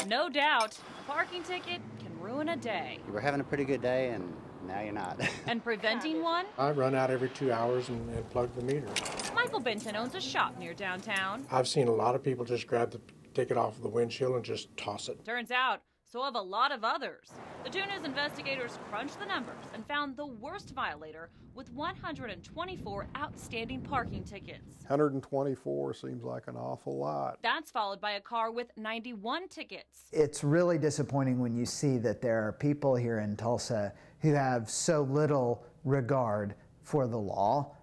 No doubt, a parking ticket can ruin a day. You were having a pretty good day, and now you're not. And preventing one? I run out every 2 hours and plug the meter. Michael Benton owns a shop near downtown. I've seen a lot of people just grab the ticket off of the windshield and just toss it. Turns out, so have a lot of others. The 2 News investigators crunched the numbers and found the worst violator with 124 outstanding parking tickets. 124 seems like an awful lot. That's followed by a car with 91 tickets. It's really disappointing when you see that there are people here in Tulsa who have so little regard for the law,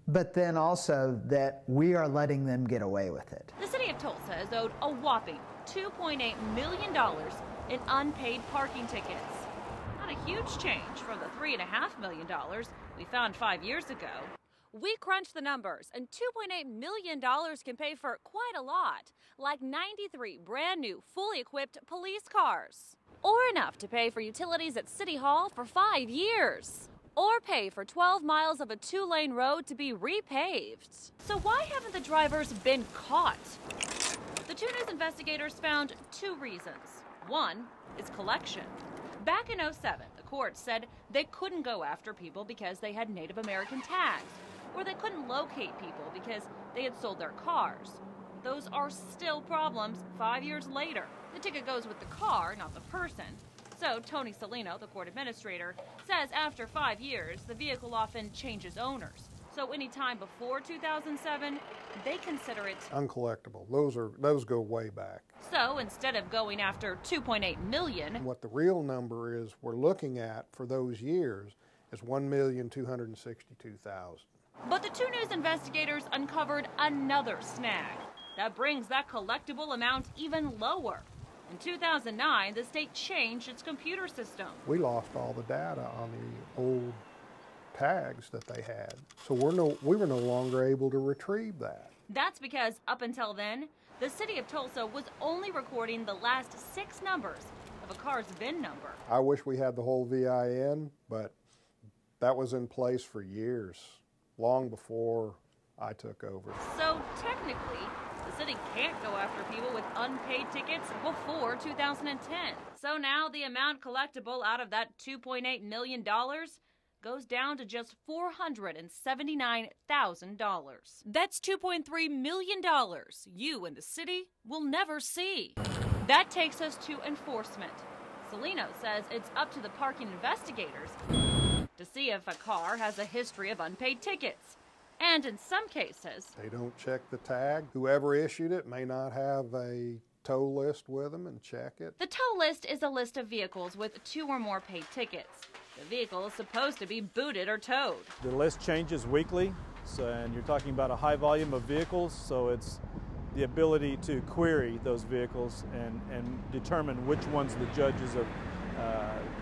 but then also that we are letting them get away with it. The city of Tulsa is owed a whopping $2.8 million in unpaid parking tickets. Not a huge change from the $3.5 million we found 5 years ago. We crunched the numbers, and $2.8 million can pay for quite a lot, like 93 brand new, fully equipped police cars. Or enough to pay for utilities at City Hall for 5 years. Or pay for 12 miles of a 2-lane road to be repaved. So why haven't the drivers been caught? The 2 News investigators found 2 reasons. One is collection. Back in '07, the court said they couldn't go after people because they had Native American tags, or they couldn't locate people because they had sold their cars. Those are still problems 5 years later. The ticket goes with the car, not the person. So Tony Salino, the court administrator, says after 5 years, the vehicle often changes owners. So any time before 2007, they consider it Uncollectible. Those go way back. So instead of going after $2.8 million, What the real number is we're looking at for those years is $1,262,000. but the 2 News investigators uncovered another snag. That brings that collectible amount even lower. In 2009, the state changed its computer system. We lost all the data on the old tags that they had, so we were no longer able to retrieve that. That's because up until then, the city of Tulsa was only recording the last 6 numbers of a car's VIN number. I wish we had the whole VIN, but that was in place for years, long before I took over. So technically, the city can't go after people with unpaid tickets before 2010. So now the amount collectible out of that $2.8 million goes down to just $479,000. That's $2.3 million you and the city will never see. That takes us to enforcement. Salino says it's up to the parking investigators to see if a car has a history of unpaid tickets. And in some cases, They don't check the tag. Whoever issued it may not have a tow list with them and check it. the tow list is a list of vehicles with 2 or more paid tickets. The vehicle is supposed to be booted or towed. The list changes weekly, and you're talking about a high volume of vehicles, so it's the ability to query those vehicles and determine which ones the judges have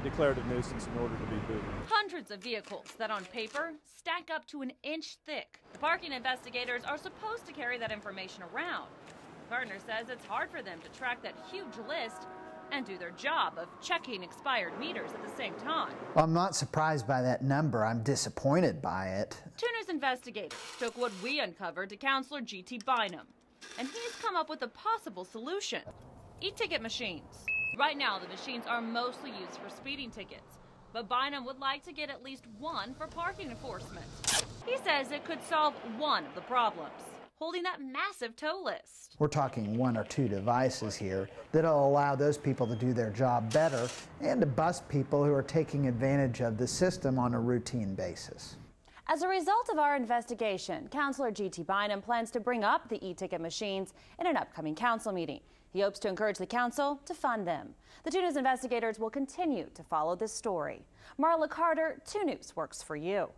declared a nuisance in order to be booted. Hundreds of vehicles that on paper stack up to an inch thick. The parking investigators are supposed to carry that information around. The partner says it's hard for them to track that huge list and do their job of checking expired meters at the same time. Well, I'm not surprised by that number. I'm disappointed by it. 2 News investigators took what we uncovered to Counselor G.T. Bynum, and he's come up with a possible solution. E-ticket machines. Right now, the machines are mostly used for speeding tickets, but Bynum would like to get at least one for parking enforcement. He says it could solve one of the problems, holding that massive tow list. We're talking 1 or 2 devices here that'll allow those people to do their job better and to bust people who are taking advantage of the system on a routine basis. As a result of our investigation, Counselor G.T. Bynum plans to bring up the e-ticket machines in an upcoming council meeting. He hopes to encourage the council to fund them. The 2 News investigators will continue to follow this story. Marla Carter, 2 News works for you.